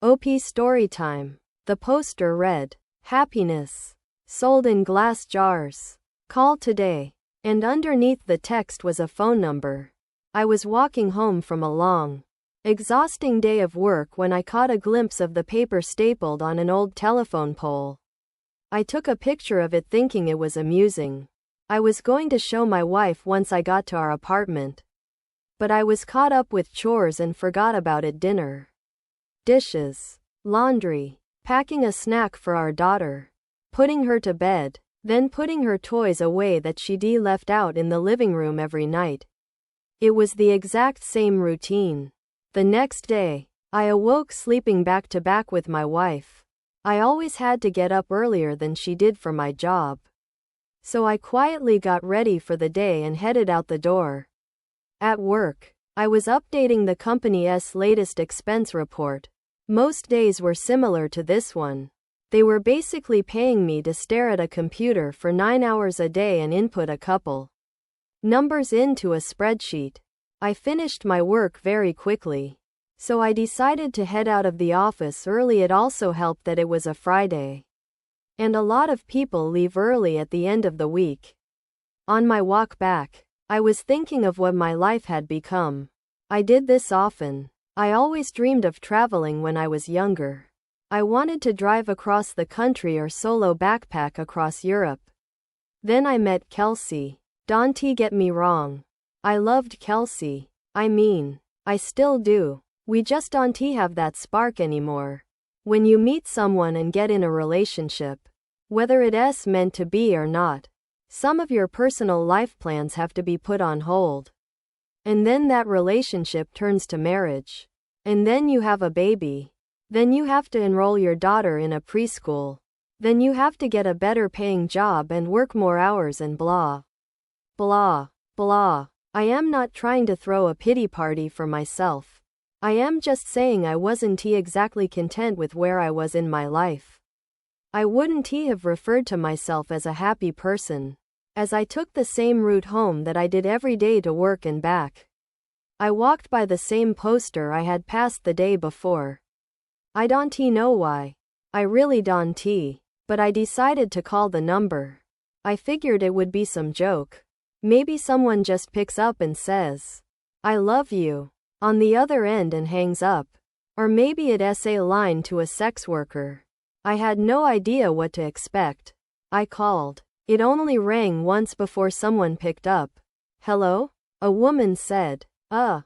OP Storytime. The poster read, "Happiness. Sold in glass jars. Call today." And underneath the text was a phone number. I was walking home from a long, exhausting day of work when I caught a glimpse of the paper stapled on an old telephone pole. I took a picture of it thinking it was amusing. I was going to show my wife once I got to our apartment. But I was caught up with chores and forgot about it. Dinner, dishes, laundry, packing a snack for our daughter, putting her to bed, then putting her toys away that she'd left out in the living room every night. It was the exact same routine. The next day, I awoke sleeping back to back with my wife. I always had to get up earlier than she did for my job. So I quietly got ready for the day and headed out the door. At work, I was updating the company's latest expense report. Most days were similar to this one. They were basically paying me to stare at a computer for 9 hours a day and input a couple numbers into a spreadsheet. I finished my work very quickly, so I decided to head out of the office early. It also helped that it was a Friday, and a lot of people leave early at the end of the week. On my walk back, I was thinking of what my life had become. I did this often. I always dreamed of traveling when I was younger. I wanted to drive across the country or solo backpack across Europe. Then I met Kelsey. Don't get me wrong. I loved Kelsey. I mean, I still do. We just don't have that spark anymore. When you meet someone and get in a relationship, whether it's meant to be or not, some of your personal life plans have to be put on hold. And then that relationship turns to marriage. And then you have a baby. Then you have to enroll your daughter in a preschool. Then you have to get a better paying job and work more hours and blah, blah, blah. I am not trying to throw a pity party for myself. I am just saying I wasn't exactly content with where I was in my life. I wouldn't have referred to myself as a happy person, as I took the same route home that I did every day to work and back. I walked by the same poster I had passed the day before. I don't know why. I really don't, but I decided to call the number. I figured it would be some joke. Maybe someone just picks up and says, "I love you," on the other end and hangs up. Or maybe it's a line to a sex worker. I had no idea what to expect. I called. It only rang once before someone picked up. "Hello?" A woman said. Hi,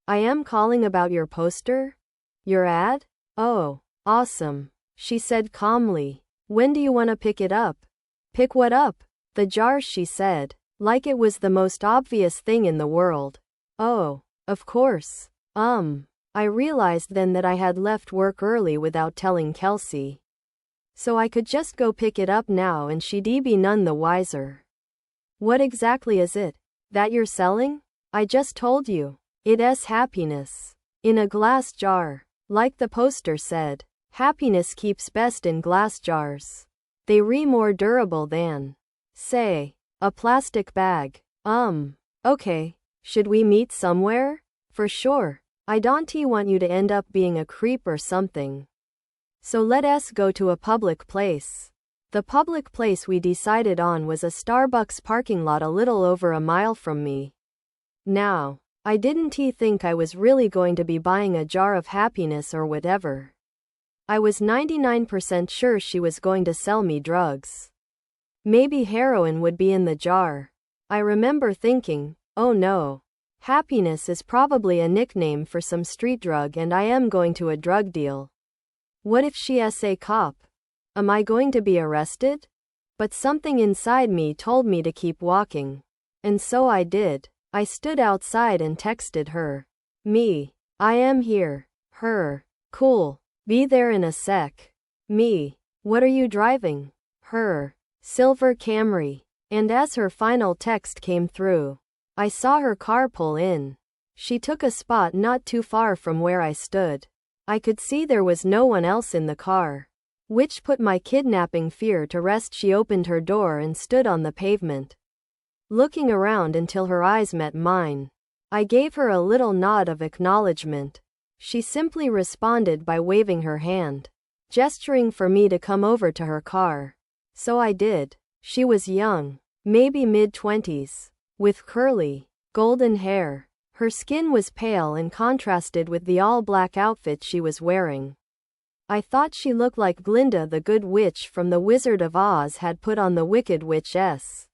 I am calling about your poster? Your ad? Oh, awesome," she said calmly. "When do you want to pick it up?" "Pick what up?" "The jars," she said, like it was the most obvious thing in the world. "Oh, of course. I realized then that I had left work early without telling Kelsey. So I could just go pick it up now and she'd be none the wiser. "What exactly is it that you're selling?" "I just told you. It's happiness. In a glass jar. Like the poster said, happiness keeps best in glass jars. They're more durable than, say, a plastic bag." Okay. Should we meet somewhere?" "For sure. I don't want you to end up being a creep or something. So let's go to a public place." The public place we decided on was a Starbucks parking lot a little over a mile from me. Now, I didn't think I was really going to be buying a jar of happiness or whatever. I was 99% sure she was going to sell me drugs. Maybe heroin would be in the jar. I remember thinking, oh no. Happiness is probably a nickname for some street drug and I am going to a drug deal. What if she's a cop? Am I going to be arrested? But something inside me told me to keep walking. And so I did. I stood outside and texted her. Me. I am here. Her. Cool. Be there in a sec. Me. What are you driving? Her. Silver Camry. And as her final text came through, I saw her car pull in. She took a spot not too far from where I stood. I could see there was no one else in the car, which put my kidnapping fear to rest. She opened her door and stood on the pavement, looking around until her eyes met mine. I gave her a little nod of acknowledgement. She simply responded by waving her hand, gesturing for me to come over to her car. So I did. She was young, maybe mid-20s, with curly, golden hair. Her skin was pale and contrasted with the all-black outfit she was wearing. I thought she looked like Glinda the Good Witch from The Wizard of Oz had put on the Wicked Witch's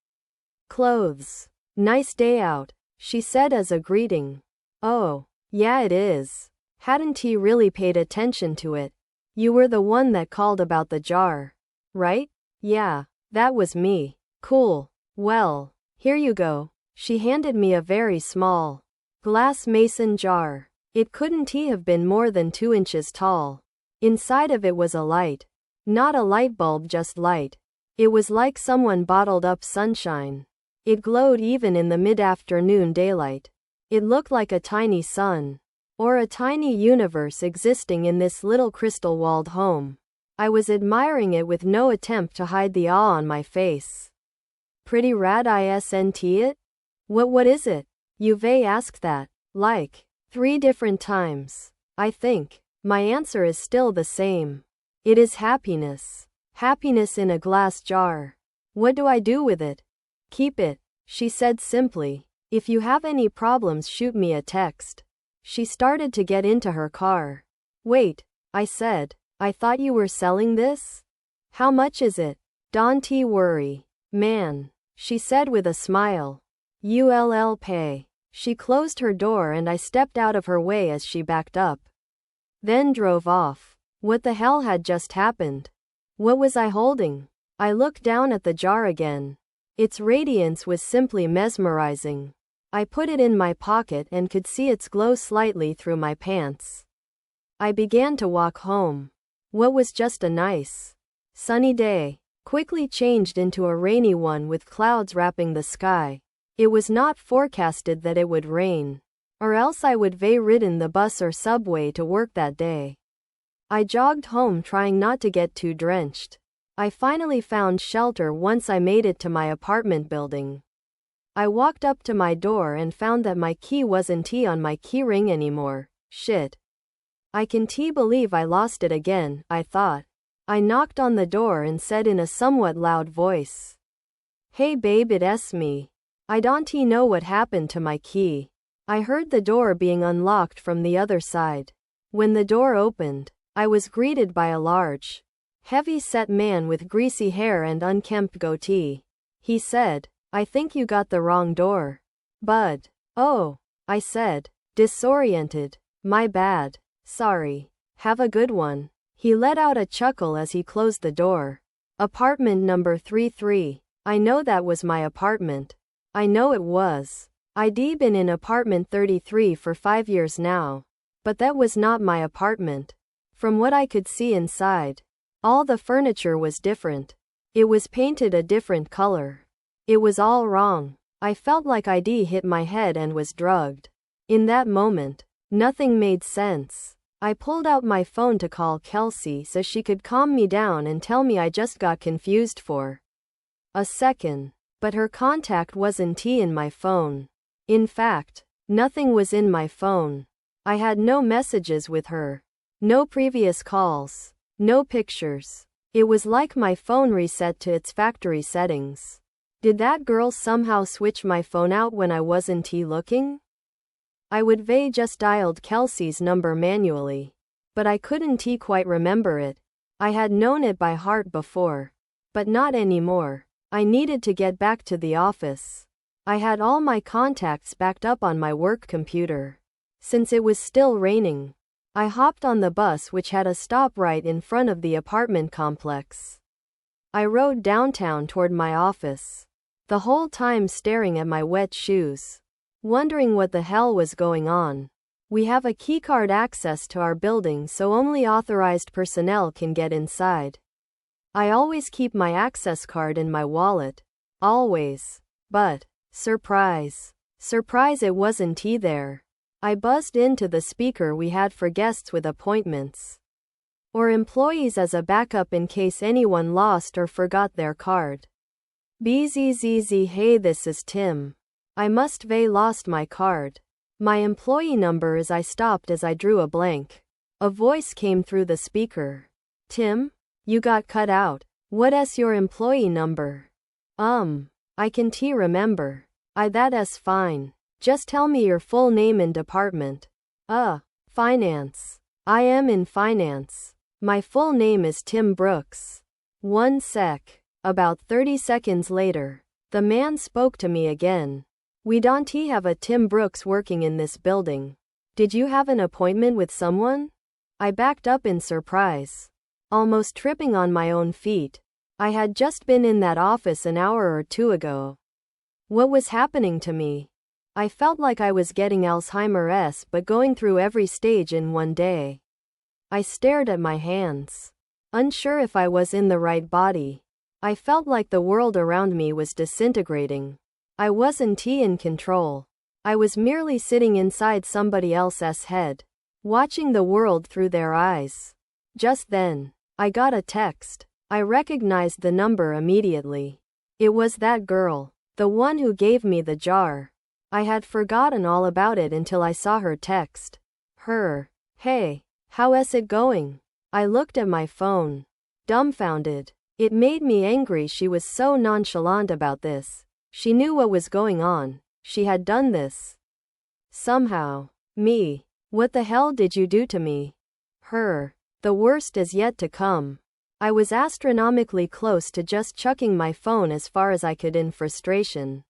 clothes. "Nice day out," she said as a greeting. "Oh, yeah it is. Hadn't he really paid attention to it? You were the one that called about the jar, right?" "Yeah, that was me." "Cool. Well, here you go." She handed me a very small, glass mason jar. It couldn't have been more than 2 inches tall. Inside of it was a light. Not a light bulb, just light. It was like someone bottled up sunshine. It glowed even in the mid-afternoon daylight. It looked like a tiny sun, or a tiny universe existing in this little crystal-walled home. I was admiring it with no attempt to hide the awe on my face. "Pretty rad, isn't it?" What is it?" You've asked that, like, 3 different times, I think. My answer is still the same. It is happiness. Happiness in a glass jar. What do I do with it? Keep it, she said simply. If you have any problems, shoot me a text. She started to get into her car. Wait, I said. I thought you were selling this? How much is it? Don't worry, man, she said with a smile. You'll pay. She closed her door and I stepped out of her way as she backed up. Then drove off. What the hell had just happened? What was I holding? I looked down at the jar again. Its radiance was simply mesmerizing. I put it in my pocket and could see its glow slightly through my pants. I began to walk home. What was just a nice, sunny day quickly changed into a rainy one with clouds wrapping the sky. It was not forecasted that it would rain, or else I would have ridden the bus or subway to work that day. I jogged home trying not to get too drenched. I finally found shelter once I made it to my apartment building. I walked up to my door and found that my key wasn't on my key ring anymore. Shit. I can't believe I lost it again, I thought. I knocked on the door and said in a somewhat loud voice, "Hey babe, it's me. I don't know what happened to my key." I heard the door being unlocked from the other side. When the door opened, I was greeted by a large, heavy-set man with greasy hair and unkempt goatee. He said, "I think you got the wrong door, bud." "Oh," I said, disoriented. "My bad. Sorry. Have a good one." He let out a chuckle as he closed the door. "Apartment number 33. I know that was my apartment." I know it was. I'd been in apartment 33 for 5 years now. But that was not my apartment. From what I could see inside, all the furniture was different. It was painted a different color. It was all wrong. I felt like I'd hit my head and was drugged. In that moment, nothing made sense. I pulled out my phone to call Kelsey so she could calm me down and tell me I just got confused for a second. But her contact wasn't in my phone. In fact, nothing was in my phone. I had no messages with her. No previous calls. No pictures. It was like my phone reset to its factory settings. Did that girl somehow switch my phone out when I wasn't looking? I would have just dialed Kelsey's number manually. But I couldn't quite remember it. I had known it by heart before. But not anymore. I needed to get back to the office. I had all my contacts backed up on my work computer. Since it was still raining, I hopped on the bus which had a stop right in front of the apartment complex. I rode downtown toward my office, the whole time staring at my wet shoes, wondering what the hell was going on. We have a keycard access to our building so only authorized personnel can get inside. I always keep my access card in my wallet. Always. But, surprise. Surprise, it wasn't there. I buzzed into the speaker we had for guests with appointments, or employees as a backup in case anyone lost or forgot their card. "Bzzz, hey, this is Tim. I must have lost my card. My employee number is. I stopped as I drew a blank. A voice came through the speaker. Tim? You got cut out. What's your employee number? I can't remember. That's fine. Just tell me your full name and department. Finance. I am in finance. My full name is Tim Brooks. One sec. About 30 seconds later, the man spoke to me again. We don't have a Tim Brooks working in this building. Did you have an appointment with someone? I backed up in surprise, almost tripping on my own feet. I had just been in that office an hour or two ago. What was happening to me? I felt like I was getting Alzheimer's but going through every stage in one day. I stared at my hands, unsure if I was in the right body. I felt like the world around me was disintegrating. I wasn't in control. I was merely sitting inside somebody else's head, watching the world through their eyes. Just then, I got a text. I recognized the number immediately. It was that girl, the one who gave me the jar. I had forgotten all about it until I saw her text. Hey, how's it going? I looked at my phone, dumbfounded. It made me angry she was so nonchalant about this. She knew what was going on. She had done this. Somehow. Me. What the hell did you do to me? The worst is yet to come. I was astronomically close to just chucking my phone as far as I could in frustration.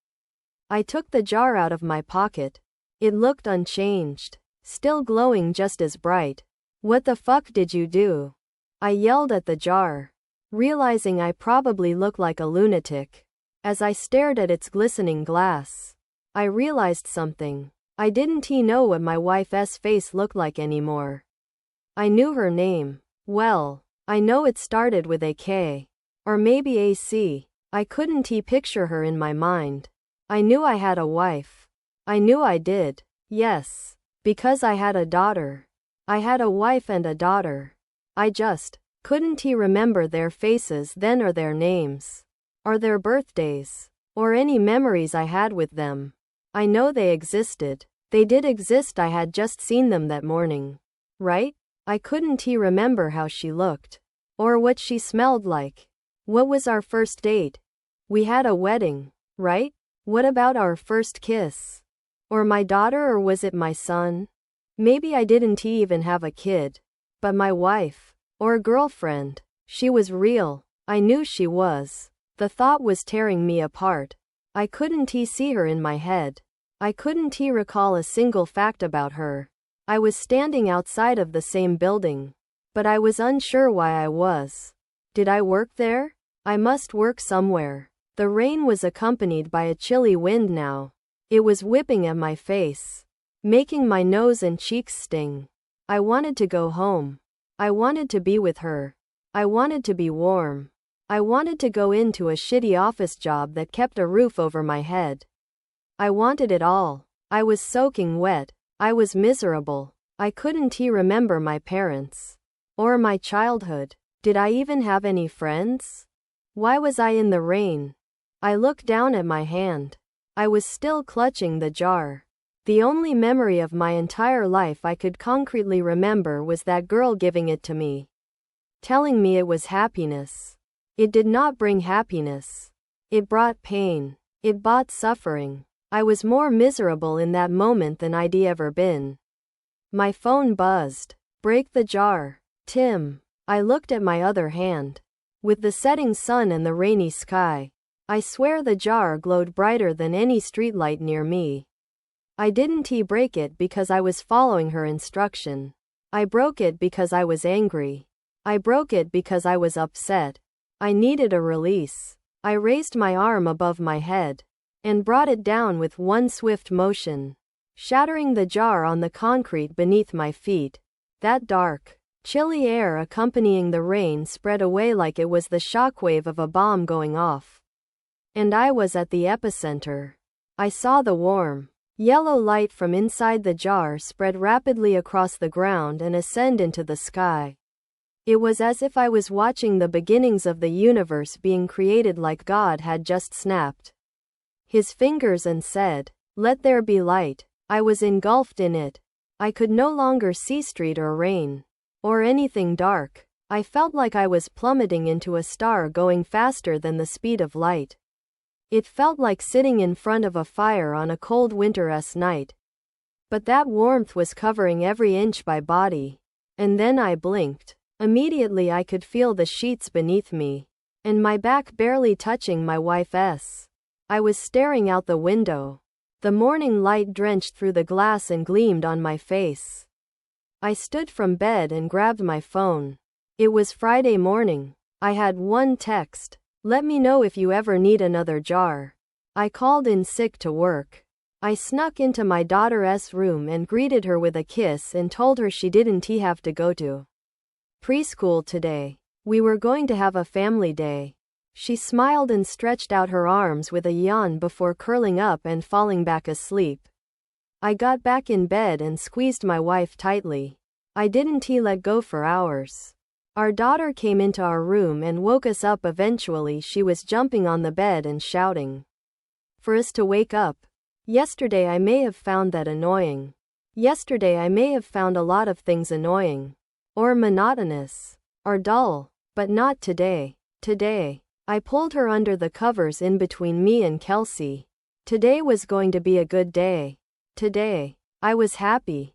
I took the jar out of my pocket. It looked unchanged, still glowing just as bright. What the fuck did you do? I yelled at the jar, realizing I probably looked like a lunatic. As I stared at its glistening glass, I realized something. I didn't know what my wife's face looked like anymore. I knew her name. Well, I know it started with a K. Or maybe a C. I couldn't picture her in my mind. I knew I had a wife. I knew I did. Yes. Because I had a daughter. I had a wife and a daughter. I just couldn't remember their faces then, or their names, or their birthdays, or any memories I had with them. I know they existed. They did exist. I had just seen them that morning. Right? I couldn't remember how she looked, or what she smelled like. What was our first date? We had a wedding, right? What about our first kiss? Or my daughter, or was it my son? Maybe I didn't even have a kid. But my wife, or girlfriend, she was real. I knew she was. The thought was tearing me apart. I couldn't see her in my head. I couldn't recall a single fact about her. I was standing outside of the same building, but I was unsure why I was. Did I work there? I must work somewhere. The rain was accompanied by a chilly wind now. It was whipping at my face, making my nose and cheeks sting. I wanted to go home. I wanted to be with her. I wanted to be warm. I wanted to go into a shitty office job that kept a roof over my head. I wanted it all. I was soaking wet. I was miserable. I couldn't remember my parents. Or my childhood. Did I even have any friends? Why was I in the rain? I looked down at my hand. I was still clutching the jar. The only memory of my entire life I could concretely remember was that girl giving it to me, telling me it was happiness. It did not bring happiness. It brought pain. It brought suffering. I was more miserable in that moment than I'd ever been. My phone buzzed. Break the jar. Tim. I looked at my other hand. With the setting sun and the rainy sky, I swear the jar glowed brighter than any streetlight near me. I didn't break it because I was following her instruction. I broke it because I was angry. I broke it because I was upset. I needed a release. I raised my arm above my head and brought it down with one swift motion, shattering the jar on the concrete beneath my feet. That dark, chilly air accompanying the rain spread away like it was the shockwave of a bomb going off. And I was at the epicenter. I saw the warm, yellow light from inside the jar spread rapidly across the ground and ascend into the sky. It was as if I was watching the beginnings of the universe being created, like God had just snapped his fingers and said, "Let there be light." I was engulfed in it. I could no longer see street or rain. Or anything dark. I felt like I was plummeting into a star going faster than the speed of light. It felt like sitting in front of a fire on a cold winter's night. But that warmth was covering every inch by body. And then I blinked. Immediately I could feel the sheets beneath me. And my back barely touching my wife's. I was staring out the window. The morning light drenched through the glass and gleamed on my face. I stood from bed and grabbed my phone. It was Friday morning. I had one text. Let me know if you ever need another jar. I called in sick to work. I snuck into my daughter's room and greeted her with a kiss and told her she didn't have to go to preschool today. We were going to have a family day. She smiled and stretched out her arms with a yawn before curling up and falling back asleep. I got back in bed and squeezed my wife tightly. I didn't let go for hours. Our daughter came into our room and woke us up eventually. She was jumping on the bed and shouting for us to wake up. Yesterday I may have found that annoying. Yesterday I may have found a lot of things annoying. Or monotonous. Or dull. But not today. Today. I pulled her under the covers in between me and Kelsey. Today was going to be a good day. Today. I was happy.